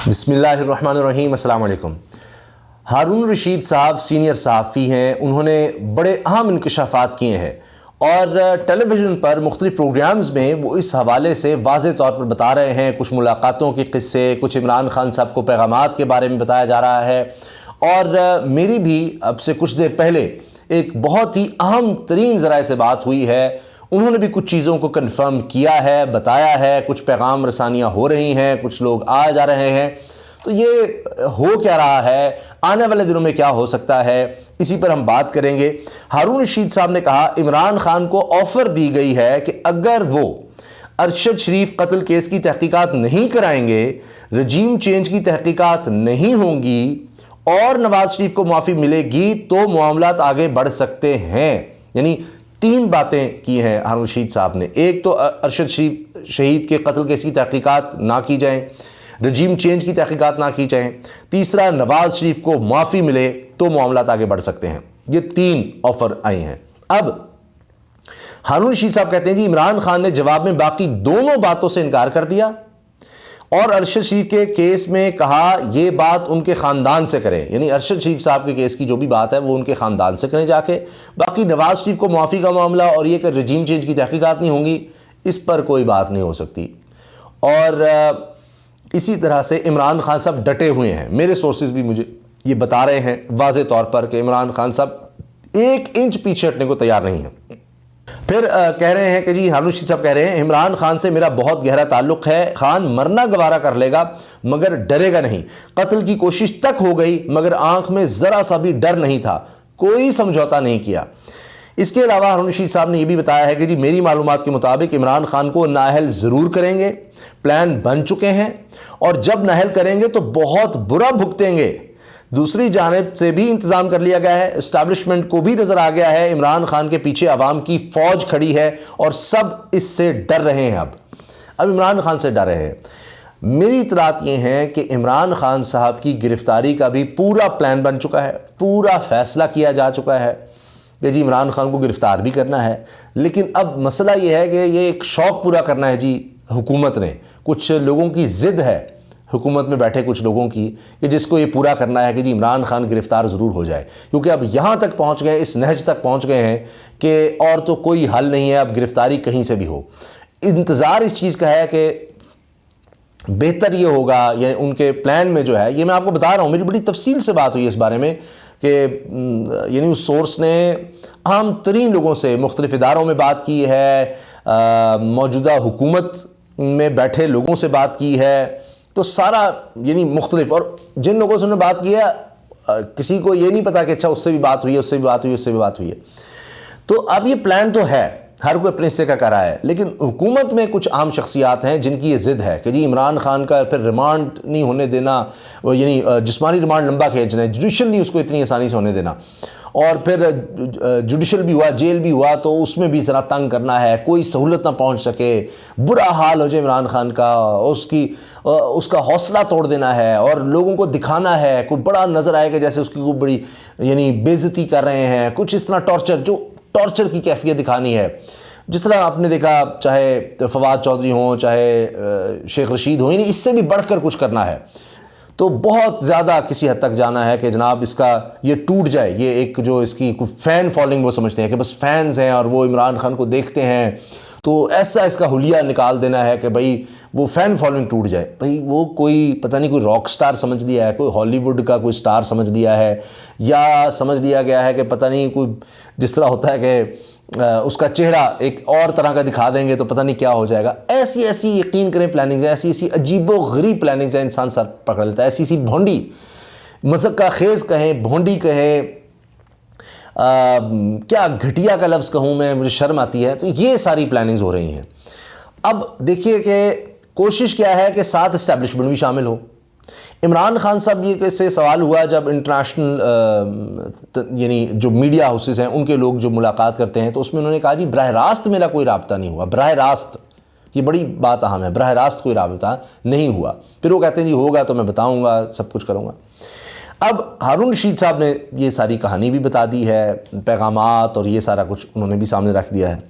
بسم اللہ الرحمن الرحیم۔ السلام علیکم۔ ہارون رشید صاحب سینئر صحافی ہیں، انہوں نے بڑے اہم انکشافات کیے ہیں اور ٹیلی ویژن پر مختلف پروگرامز میں وہ اس حوالے سے واضح طور پر بتا رہے ہیں، کچھ ملاقاتوں کے قصے، کچھ عمران خان صاحب کو پیغامات کے بارے میں بتایا جا رہا ہے۔ اور میری بھی اب سے کچھ دیر پہلے ایک بہت ہی اہم ترین ذرائع سے بات ہوئی ہے، انہوں نے بھی کچھ چیزوں کو کنفرم کیا ہے، بتایا ہے، کچھ پیغام رسانیاں ہو رہی ہیں، کچھ لوگ آ جا رہے ہیں۔ تو یہ ہو کیا رہا ہے، آنے والے دنوں میں کیا ہو سکتا ہے، اسی پر ہم بات کریں گے۔ ہارون رشید صاحب نے کہا عمران خان کو آفر دی گئی ہے کہ اگر وہ ارشد شریف قتل کیس کی تحقیقات نہیں کرائیں گے، رجیم چینج کی تحقیقات نہیں ہوں گی اور نواز شریف کو معافی ملے گی تو معاملات آگے بڑھ سکتے ہیں۔ یعنی تین باتیں کی ہیں ہارون رشید صاحب نے۔ ایک تو ارشد شریف شہید کے قتل کیس کی تحقیقات نہ کی جائیں، رجیم چینج کی تحقیقات نہ کی جائیں، تیسرا نواز شریف کو معافی ملے تو معاملات آگے بڑھ سکتے ہیں۔ یہ تین آفر آئے ہیں۔ اب ہارون رشید صاحب کہتے ہیں جی عمران خان نے جواب میں باقی دونوں باتوں سے انکار کر دیا اور ارشد شریف کے کیس میں کہا یہ بات ان کے خاندان سے کریں، یعنی ارشد شریف صاحب کے کیس کی جو بھی بات ہے وہ ان کے خاندان سے کریں جا کے، باقی نواز شریف کو معافی کا معاملہ اور یہ کہ رجیم چینج کی تحقیقات نہیں ہوں گی، اس پر کوئی بات نہیں ہو سکتی۔ اور اسی طرح سے عمران خان صاحب ڈٹے ہوئے ہیں، میرے سورسز بھی مجھے یہ بتا رہے ہیں واضح طور پر کہ عمران خان صاحب ایک انچ پیچھے ہٹنے کو تیار نہیں ہیں۔ پھر کہہ رہے ہیں کہ جی ہارون رشید صاحب کہہ رہے ہیں عمران خان سے میرا بہت گہرا تعلق ہے، خان مرنا گوارا کر لے گا مگر ڈرے گا نہیں، قتل کی کوشش تک ہو گئی مگر آنکھ میں ذرا سا بھی ڈر نہیں تھا، کوئی سمجھوتا نہیں کیا۔ اس کے علاوہ ہارون رشید صاحب نے یہ بھی بتایا ہے کہ جی میری معلومات کے مطابق عمران خان کو نااہل ضرور کریں گے، پلان بن چکے ہیں اور جب نااہل کریں گے تو بہت برا بھگتیں گے۔ دوسری جانب سے بھی انتظام کر لیا گیا ہے، اسٹیبلشمنٹ کو بھی نظر آ گیا ہے عمران خان کے پیچھے عوام کی فوج کھڑی ہے اور سب اس سے ڈر رہے ہیں۔ اب عمران خان سے ڈر رہے ہیں۔ میری اطلاعات یہ ہیں کہ عمران خان صاحب کی گرفتاری کا بھی پورا پلان بن چکا ہے، پورا فیصلہ کیا جا چکا ہے کہ جی عمران خان کو گرفتار بھی کرنا ہے، لیکن اب مسئلہ یہ ہے کہ یہ ایک شوق پورا کرنا ہے جی حکومت نے، کچھ لوگوں کی ضد ہے حکومت میں بیٹھے کچھ لوگوں کی کہ جس کو یہ پورا کرنا ہے کہ جی عمران خان گرفتار ضرور ہو جائے، کیونکہ اب یہاں تک پہنچ گئے، اس نہج تک پہنچ گئے ہیں کہ اور تو کوئی حل نہیں ہے، اب گرفتاری کہیں سے بھی ہو۔ انتظار اس چیز کا ہے کہ بہتر یہ ہوگا، یا ان کے پلان میں جو ہے، یہ میں آپ کو بتا رہا ہوں، میری بڑی تفصیل سے بات ہوئی اس بارے میں کہ یعنی اس سورس نے عام ترین لوگوں سے مختلف اداروں میں بات کی ہے، موجودہ حکومت میں بیٹھے لوگوں سے بات کی ہے، تو سارا یعنی مختلف، اور جن لوگوں سے انہوں نے بات کی ہے کسی کو یہ نہیں پتا کہ اچھا اس سے بھی بات ہوئی ہے، اس سے بھی بات ہوئی ہے، اس سے بھی بات ہوئی ہے۔ تو اب یہ پلان تو ہے، ہر کوئی اپنے حصے کا کر رہا ہے، لیکن حکومت میں کچھ عام شخصیات ہیں جن کی یہ ضد ہے کہ جی عمران خان کا پھر ریمانڈ نہیں ہونے دینا، یعنی جسمانی ریمانڈ لمبا کھینچنا ہے، جوڈیشل نہیں اس کو اتنی آسانی سے ہونے دینا، اور پھر جوڈیشل بھی ہوا، جیل بھی ہوا تو اس میں بھی ذرا تنگ کرنا ہے، کوئی سہولت نہ پہنچ سکے، برا حال ہو جائے عمران خان کا، اس کا حوصلہ توڑ دینا ہے اور لوگوں کو دکھانا ہے، کوئی بڑا نظر آئے کہ جیسے اس کی کوئی بڑی یعنی بے عزتی کر رہے ہیں، کچھ اس طرح ٹارچر کی کیفیت دکھانی ہے، جس طرح آپ نے دیکھا چاہے فواد چودھری ہوں، چاہے شیخ رشید ہوں، یعنی اس سے بھی بڑھ کر کچھ کرنا ہے۔ تو بہت زیادہ کسی حد تک جانا ہے کہ جناب اس کا یہ ٹوٹ جائے، یہ ایک جو اس کی فین فالوئنگ وہ سمجھتے ہیں کہ بس فینز ہیں اور وہ عمران خان کو دیکھتے ہیں، تو ایسا اس کا حلیہ نکال دینا ہے کہ بھئی وہ فین فالوئنگ ٹوٹ جائے۔ بھئی وہ کوئی پتہ نہیں کوئی راک سٹار سمجھ لیا ہے، کوئی ہالی ووڈ کا کوئی سٹار سمجھ لیا ہے، یا سمجھ لیا گیا ہے کہ پتہ نہیں کوئی جس طرح ہوتا ہے کہ اس کا چہرہ ایک اور طرح کا دکھا دیں گے تو پتہ نہیں کیا ہو جائے گا۔ ایسی یقین کریں پلاننگز ہیں، ایسی عجیب و غریب پلاننگز ہیں، انسان سر پکڑ لیتا ہے، ایسی بھونڈی، مذہب کا خیز کہیں، بھونڈی کہیں، کیا گھٹیا کا لفظ کہوں میں، مجھے شرم آتی ہے۔ تو یہ ساری پلاننگز ہو رہی ہیں۔ اب دیکھیے کہ کوشش کیا ہے کہ ساتھ اسٹیبلشمنٹ بھی شامل ہو۔ عمران خان صاحب یہ سے سوال ہوا جب انٹرنیشنل یعنی جو میڈیا ہاؤسز ہیں ان کے لوگ جو ملاقات کرتے ہیں، تو اس میں انہوں نے کہا جی براہ راست میرا کوئی رابطہ نہیں ہوا، براہ راست، یہ بڑی بات اہم ہے، براہ راست کوئی رابطہ نہیں ہوا۔ پھر وہ کہتے ہیں جی ہوگا تو میں بتاؤں گا، سب کچھ کروں گا۔ اب ہارون رشید صاحب نے یہ ساری کہانی بھی بتا دی ہے، پیغامات اور یہ سارا کچھ انہوں نے بھی سامنے رکھ دیا ہے۔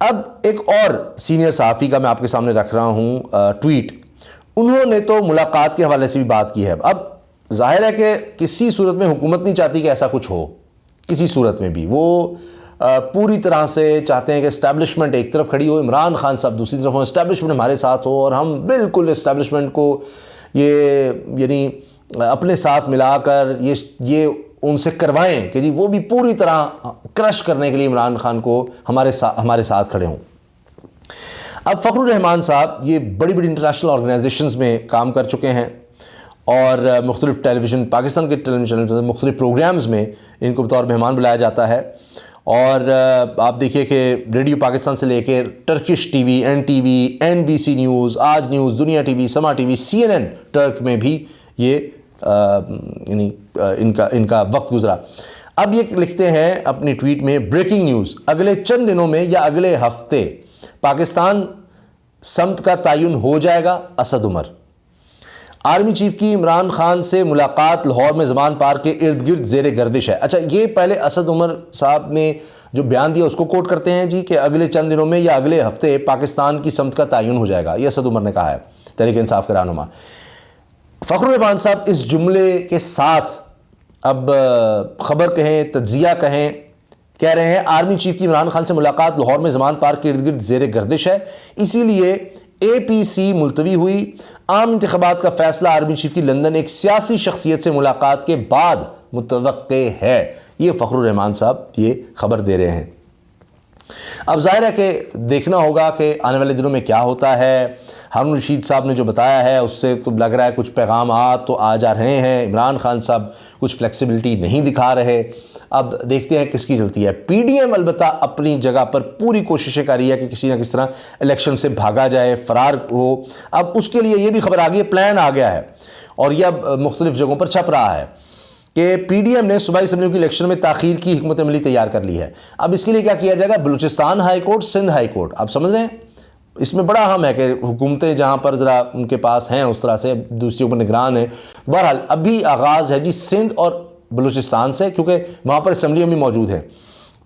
اب ایک اور سینئر صحافی کا میں آپ کے سامنے رکھ رہا ہوں ٹویٹ، انہوں نے تو ملاقات کے حوالے سے بھی بات کی ہے. اب ظاہر ہے کہ کسی صورت میں حکومت نہیں چاہتی کہ ایسا کچھ ہو, کسی صورت میں بھی. وہ پوری طرح سے چاہتے ہیں کہ اسٹیبلشمنٹ ایک طرف کھڑی ہو, عمران خان صاحب دوسری طرف ہو, اسٹیبلشمنٹ ہمارے ساتھ ہو, اور ہم بالکل اسٹیبلشمنٹ کو یہ یعنی اپنے ساتھ ملا کر یہ ان سے کروائیں کہ جی وہ بھی پوری طرح کرش کرنے کے لیے عمران خان کو ہمارے ساتھ کھڑے ہوں. اب فخر الرحمان صاحب یہ بڑی بڑی انٹرنیشنل آرگنائزیشنز میں کام کر چکے ہیں, اور مختلف پاکستان کے ٹیلی ویژن چینل مختلف پروگرامز میں ان کو بطور مہمان بلایا جاتا ہے. اور آپ دیکھیے کہ ریڈیو پاکستان سے لے کے Turkish T V, NTV, NBC news, آج نیوز, دنیا ٹی وی, سما ٹی وی, CNN ٹرک میں بھی یہ یعنی ان کا وقت گزرا. اب یہ لکھتے ہیں اپنی ٹویٹ میں, بریکنگ نیوز, اگلے چند دنوں میں یا اگلے ہفتے پاکستان سمت کا تعین ہو جائے گا. اسد عمر. آرمی چیف کی عمران خان سے ملاقات لاہور میں زمان پارک کے ارد گرد زیر گردش ہے. اچھا, یہ پہلے اسد عمر صاحب نے جو بیان دیا اس کو کوٹ کرتے ہیں جی کہ اگلے چند دنوں میں یا اگلے ہفتے پاکستان کی سمت کا تعین ہو جائے گا. یہ اسد عمر نے کہا ہے, تحریک انصاف کے رہنما. فخر الرحمان صاحب اس جملے کے ساتھ اب خبر کہیں, تجزیہ کہیں, کہہ رہے ہیں آرمی چیف کی عمران خان سے ملاقات لاہور میں زمان پارک کے ارد گرد زیر گردش ہے, اسی لیے APC ملتوی ہوئی. عام انتخابات کا فیصلہ آرمی چیف کی لندن ایک سیاسی شخصیت سے ملاقات کے بعد متوقع ہے. یہ فخر الرحمان صاحب یہ خبر دے رہے ہیں. اب ظاہر ہے کہ دیکھنا ہوگا کہ آنے والے دنوں میں کیا ہوتا ہے. ہارون رشید صاحب نے جو بتایا ہے اس سے تو لگ رہا ہے کچھ پیغامات تو آ جا رہے ہیں. عمران خان صاحب کچھ فلیکسیبلٹی نہیں دکھا رہے. اب دیکھتے ہیں کس کی چلتی ہے. PDM البتہ اپنی جگہ پر پوری کوششیں کر رہی ہے کہ کسی نہ کس طرح الیکشن سے بھاگا جائے, فرار ہو. اب اس کے لیے یہ بھی خبر آ گئی ہے, پلان آ گیا ہے, اور یہ اب مختلف جگہوں پر چھپ رہا ہے کہ PDM نے صوبائی اسمبلیوں کی الیکشن میں تاخیر کی حکمت عملی تیار کر لی ہے. اب اس کے لیے کیا کیا جائے گا, Balochistan high court, Sindh high court. آپ سمجھ رہے ہیں اس میں بڑا اہم ہے کہ حکومتیں جہاں پر ذرا ان کے پاس ہیں اس طرح سے دوسری اوپر نگران ہیں. بہرحال ابھی آغاز ہے جی سندھ اور بلوچستان سے, کیونکہ وہاں پر اسمبلیاں بھی موجود ہیں.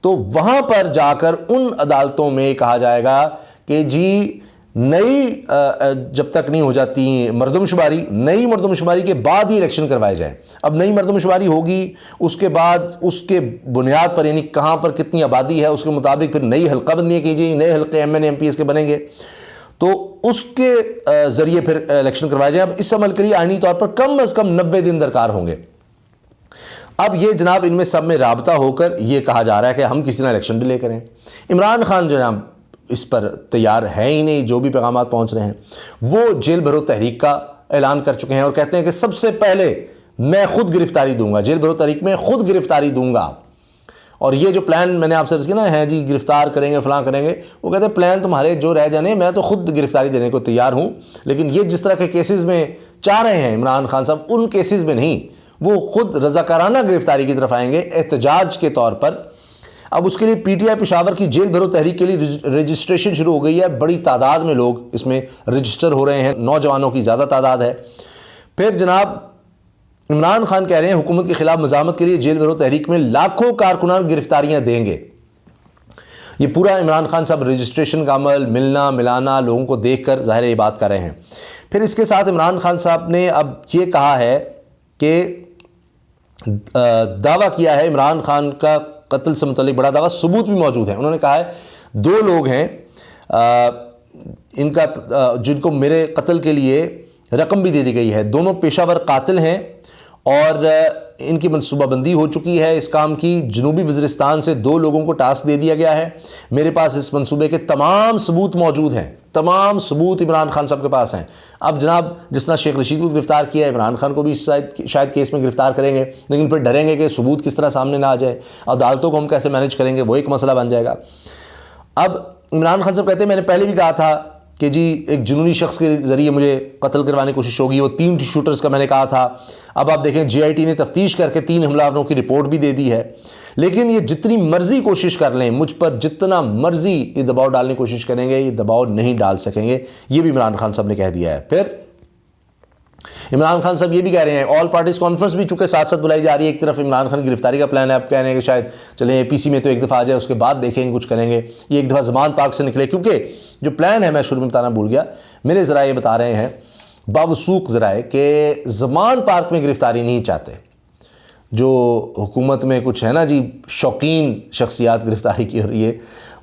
تو وہاں پر جا کر ان عدالتوں میں کہا جائے گا کہ جی نئی جب تک نہیں ہو جاتی مردم شماری, نئی مردم شماری کے بعد ہی الیکشن کروائے جائیں. اب نئی مردم شماری ہوگی, اس کے بعد اس کے بنیاد پر یعنی کہاں پر کتنی آبادی ہے اس کے مطابق پھر نئی حلقہ بندیاں کیجیے, نئے حلقے MN MPs کے بنیں گے, تو اس کے ذریعے پھر الیکشن کروائے جائیں. اب اس عمل کے لیے آئینی طور پر کم از کم 90 دن درکار ہوں گے. اب یہ جناب ان میں سب میں رابطہ ہو کر یہ کہا جا رہا ہے کہ ہم کسی نہ الیکشن ڈیلے کریں. عمران خان جناب اس پر تیار ہے ہی نہیں. جو بھی پیغامات پہنچ رہے ہیں وہ جیل بھرو تحریک کا اعلان کر چکے ہیں اور کہتے ہیں کہ سب سے پہلے میں خود گرفتاری دوں گا, جیل بھرو تحریک میں خود گرفتاری دوں گا. اور یہ جو پلان میں نے آپ سے عرض کیا نا ہے جی گرفتار کریں گے فلاں کریں گے, وہ کہتے ہیں پلان تمہارے جو رہ جانے, میں تو خود گرفتاری دینے کو تیار ہوں. لیکن یہ جس طرح کے کیسز میں چاہ رہے ہیں عمران خان صاحب, ان کیسز میں نہیں, وہ خود رضاکارانہ گرفتاری کی طرف آئیں گے احتجاج کے طور پر. اب اس کے لیے PTI پشاور کی جیل بھرو تحریک کے لیے رجسٹریشن شروع ہو گئی ہے. بڑی تعداد میں لوگ اس میں رجسٹر ہو رہے ہیں, نوجوانوں کی زیادہ تعداد ہے. پھر جناب عمران خان کہہ رہے ہیں حکومت کے خلاف مزاحمت کے لیے جیل بھرو تحریک میں لاکھوں کارکنان گرفتاریاں دیں گے. یہ پورا عمران خان صاحب رجسٹریشن کا عمل, ملنا ملانا, لوگوں کو دیکھ کر ظاہر یہ بات کر رہے ہیں. پھر اس کے ساتھ عمران خان صاحب نے اب یہ کہا ہے کہ دعویٰ کیا ہے عمران خان کا قتل سے متعلق بڑا دعویٰ, ثبوت بھی موجود ہیں. انہوں نے کہا ہے 2 لوگ ہیں ان کا جن کو میرے قتل کے لیے رقم بھی دے دی گئی ہے. دونوں پیشہ ور قاتل ہیں اور ان کی منصوبہ بندی ہو چکی ہے اس کام کی. جنوبی وزیرستان سے 2 لوگوں کو ٹاسک دے دیا گیا ہے. میرے پاس اس منصوبے کے تمام ثبوت موجود ہیں, تمام ثبوت عمران خان صاحب کے پاس ہیں. اب جناب جس طرح شیخ رشید کو گرفتار کیا ہے, عمران خان کو بھی شاید کیس میں گرفتار کریں گے, لیکن پھر ڈریں گے کہ ثبوت کس طرح سامنے نہ آ جائے, عدالتوں کو ہم کیسے مینیج کریں گے, وہ ایک مسئلہ بن جائے گا. اب عمران خان صاحب کہتے ہیں میں نے پہلے بھی کہا تھا کہ جی ایک جنونی شخص کے ذریعے مجھے قتل کروانے کی کوشش ہوگی, وہ 3 شوٹرز کا میں نے کہا تھا. اب آپ دیکھیں GIT نے تفتیش کر کے 3 حملہ آوروں کی رپورٹ بھی دے دی ہے. لیکن یہ جتنی مرضی کوشش کر لیں, مجھ پر جتنا مرضی یہ دباؤ ڈالنے کی کوشش کریں گے, یہ دباؤ نہیں ڈال سکیں گے. یہ بھی عمران خان صاحب نے کہہ دیا ہے. پھر عمران خان صاحب یہ بھی کہہ رہے ہیں آل پارٹیز کانفرنس بھی چونکہ ساتھ ساتھ بلائی جا رہی ہے. ایک طرف عمران خان کی گرفتاری کا پلان ہے, اب کہہ رہے ہیں کہ شاید چلیں APC میں تو ایک دفعہ آ جائے, اس کے بعد دیکھیں گے کچھ کریں گے. یہ ایک دفعہ زمان پاک سے نکلے, کیونکہ جو پلان ہے میں شروع میں بتانا بھول گیا, میرے ذرائع یہ بتا رہے ہیں باوثوق ذرائع کہ زمان پارک میں گرفتاری نہیں چاہتے. جو حکومت میں کچھ ہے نا جی شوقین شخصیات گرفتاری کی ہو رہی ہے،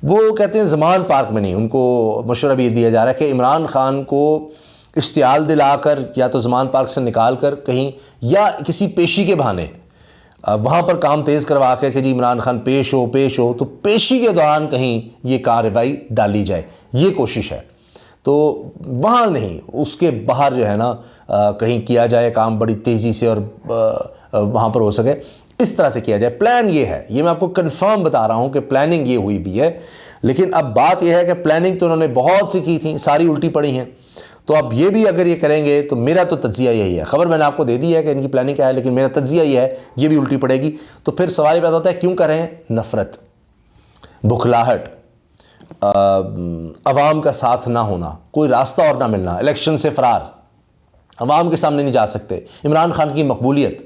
وہ کہتے ہیں زمان پارک میں نہیں. ان کو مشورہ بھی دیا جا رہا ہے کہ عمران خان کو اشتعال دلا کر یا تو زمان پارک سے نکال کر کہیں یا کسی پیشی کے بہانے وہاں پر کام تیز کروا کے کہ جی عمران خان پیش ہو تو پیشی کے دوران کہیں یہ کارروائی ڈالی جائے، یہ کوشش ہے. تو وہاں نہیں، اس کے باہر جو ہے نا کہیں کیا جائے کام بڑی تیزی سے اور وہاں پر ہو سکے اس طرح سے کیا جائے. پلان یہ ہے، یہ میں آپ کو کنفرم بتا رہا ہوں کہ پلاننگ یہ ہوئی بھی ہے. لیکن اب بات یہ ہے کہ پلاننگ تو انہوں نے بہت سی کی تھیں، ساری الٹی پڑی ہیں. تو اب یہ بھی اگر یہ کریں گے تو میرا تو تجزیہ یہی ہے، خبر میں نے آپ کو دے دی ہے کہ ان کی پلاننگ کیا ہے، لیکن میرا تجزیہ یہ ہے یہ بھی الٹی پڑے گی. تو پھر سوال یہ پیدا ہوتا ہے کیوں کریں؟ نفرت، بخلاہٹ، عوام کا ساتھ نہ ہونا، کوئی راستہ اور نہ ملنا، الیکشن سے فرار، عوام کے سامنے نہیں جا سکتے، عمران خان کی مقبولیت،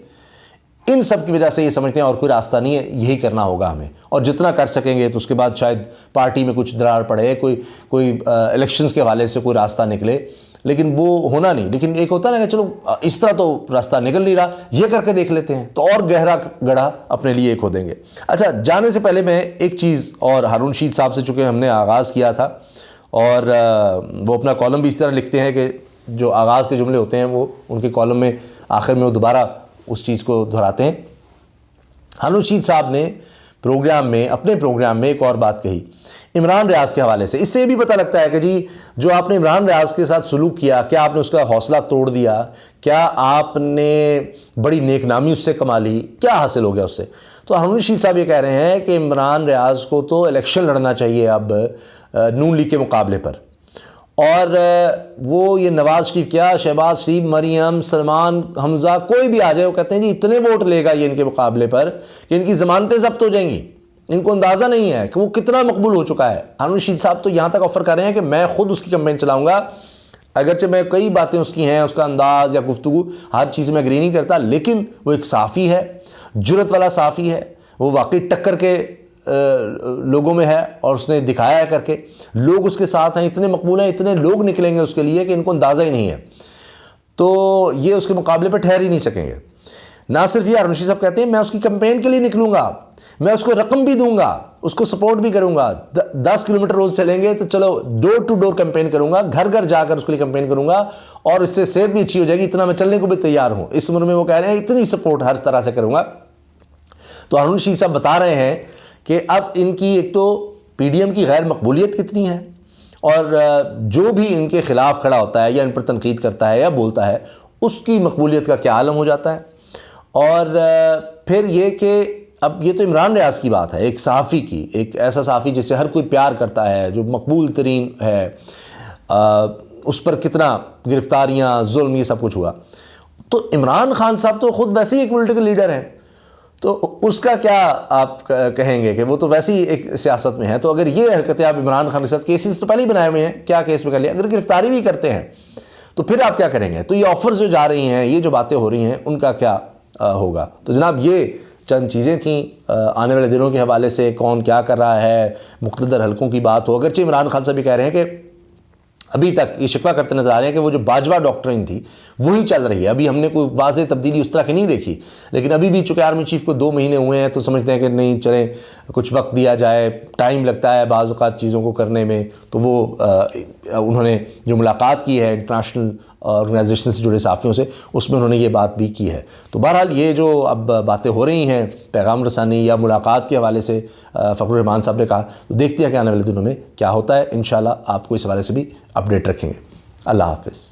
ان سب کی وجہ سے یہ سمجھتے ہیں اور کوئی راستہ نہیں ہے، یہی کرنا ہوگا ہمیں. اور جتنا کر سکیں گے تو اس کے بعد شاید پارٹی میں کچھ درار پڑے، کوئی الیکشنز کے حوالے سے کوئی راستہ نکلے، لیکن وہ ہونا نہیں. لیکن ایک ہوتا ہے نا کہ چلو اس طرح تو راستہ نکل نہیں رہا، یہ کر کے دیکھ لیتے ہیں تو اور گہرا گڑھا اپنے لیے ایک ہو دیں گے. اچھا، جانے سے پہلے میں ایک چیز اور ہارون رشید صاحب سے، چونکہ ہم نے آغاز کیا تھا اور وہ اپنا کالم بھی اس طرح لکھتے ہیں کہ جو آغاز کے جملے ہوتے ہیں وہ ان کے کالم میں آخر میں وہ دوبارہ اس چیز کو دہراتے ہیں. ہارون رشید صاحب نے اپنے پروگرام میں ایک اور بات کہی عمران ریاض کے حوالے سے. اس سے یہ بھی پتہ لگتا ہے کہ جی جو آپ نے عمران ریاض کے ساتھ سلوک کیا، کیا آپ نے اس کا حوصلہ توڑ دیا؟ کیا آپ نے بڑی نیک نامی اس سے کما لی؟ کیا حاصل ہو گیا اس سے؟ تو ہارون رشید صاحب یہ کہہ رہے ہیں کہ عمران ریاض کو تو الیکشن لڑنا چاہیے اب نون لیگ کے مقابلے پر. اور وہ یہ نواز شریف، کیا شہباز شریف، مریم، سلمان، حمزہ، کوئی بھی آ جائے، وہ کہتے ہیں جی اتنے ووٹ لے گا یہ ان کے مقابلے پر کہ ان کی ضمانتیں ضبط ہو جائیں گی. ان کو اندازہ نہیں ہے کہ وہ کتنا مقبول ہو چکا ہے. ہارون رشید صاحب تو یہاں تک آفر کر رہے ہیں کہ میں خود اس کی کمپین چلاؤں گا، اگرچہ میں کئی باتیں اس کی ہیں، اس کا انداز یا گفتگو ہر چیز میں اگری نہیں کرتا، لیکن وہ ایک صحافی ہے، جرت والا صحافی ہے، وہ واقعی ٹکر کے لوگوں میں ہے اور اس نے دکھایا ہے کر کے. لوگ اس کے ساتھ ہیں، اتنے مقبول ہیں، اتنے لوگ نکلیں گے اس کے لیے کہ ان کو اندازہ ہی نہیں ہے. تو یہ اس کے مقابلے پر ٹھہر ہی نہیں سکیں گے. نہ صرف یہ، ہارون رشید صاحب کہتے ہیں میں اس کی کمپین کے لیے نکلوں گا، میں اس کو رقم بھی دوں گا، اس کو سپورٹ بھی کروں گا. 10 کلومیٹر روز چلیں گے تو چلو ڈور ٹو ڈور کمپین کروں گا، گھر گھر جا کر اس کے لیے کمپین کروں گا، اور اس سے صحت بھی اچھی ہو جائے گی، اتنا میں چلنے کو بھی تیار ہوں. اس عمر میں وہ کہہ رہے ہیں اتنی سپورٹ ہر طرح سے کروں گا. تو ہارون رشید صاحب بتا رہے ہیں کہ اب ان کی ایک تو پی ڈی ایم کی غیر مقبولیت کتنی ہے، اور جو بھی ان کے خلاف کھڑا ہوتا ہے یا ان پر تنقید کرتا ہے یا بولتا ہے اس کی مقبولیت کا کیا عالم ہو جاتا ہے. اور پھر یہ کہ اب یہ تو عمران ریاض کی بات ہے، ایک صحافی کی، ایک ایسا صحافی جس سے ہر کوئی پیار کرتا ہے، جو مقبول ترین ہے، اس پر کتنا گرفتاریاں، ظلم، یہ سب کچھ ہوا. تو عمران خان صاحب تو خود ویسے ہی ایک پولیٹیکل لیڈر ہیں، تو اس کا کیا آپ کہیں گے کہ وہ تو ویسے ہی ایک سیاست میں ہے. تو اگر یہ حرکتیں آپ عمران خان کے ساتھ، کیسز تو پہلے ہی بنائے ہوئے ہیں، کیا کیس میں کر لیا، اگر گرفتاری بھی کرتے ہیں تو پھر آپ کیا کریں گے؟ تو یہ آفرز جو جا رہی ہیں، یہ جو باتیں ہو رہی ہیں، ان کا کیا ہوگا؟ تو جناب یہ چند چیزیں تھیں آنے والے دنوں کے حوالے سے، کون کیا کر رہا ہے، مقتدر حلقوں کی بات ہو. اگرچہ عمران خان صاحب بھی کہہ رہے ہیں کہ ابھی تک یہ شکوہ کرتے نظر آ رہے ہیں کہ وہ جو باجوہ ڈاکٹرین تھی وہی چل رہی ہے. ابھی ہم نے کوئی واضح تبدیلی اس طرح کی نہیں دیکھی، لیکن ابھی بھی چونکہ آرمی چیف کو 2 مہینے ہوئے ہیں تو سمجھتے ہیں کہ نہیں چلیں کچھ وقت دیا جائے، ٹائم لگتا ہے بعض اوقات چیزوں کو کرنے میں. تو وہ انہوں نے جو ملاقات کی ہے انٹرنیشنل آرگنائزیشن سے جڑے صحافیوں سے، اس میں انہوں نے یہ بات بھی کی ہے. تو بہرحال یہ جو اب باتیں ہو رہی ہیں پیغام رسانی یا ملاقات کے حوالے سے فخر الرحمان صاحب نے کہا، تو دیکھتے ہیں کہ آنے والے دنوں میں کیا ہوتا ہے. انشاءاللہ آپ کو اس حوالے سے بھی اپڈیٹ رکھیں گے. اللہ حافظ.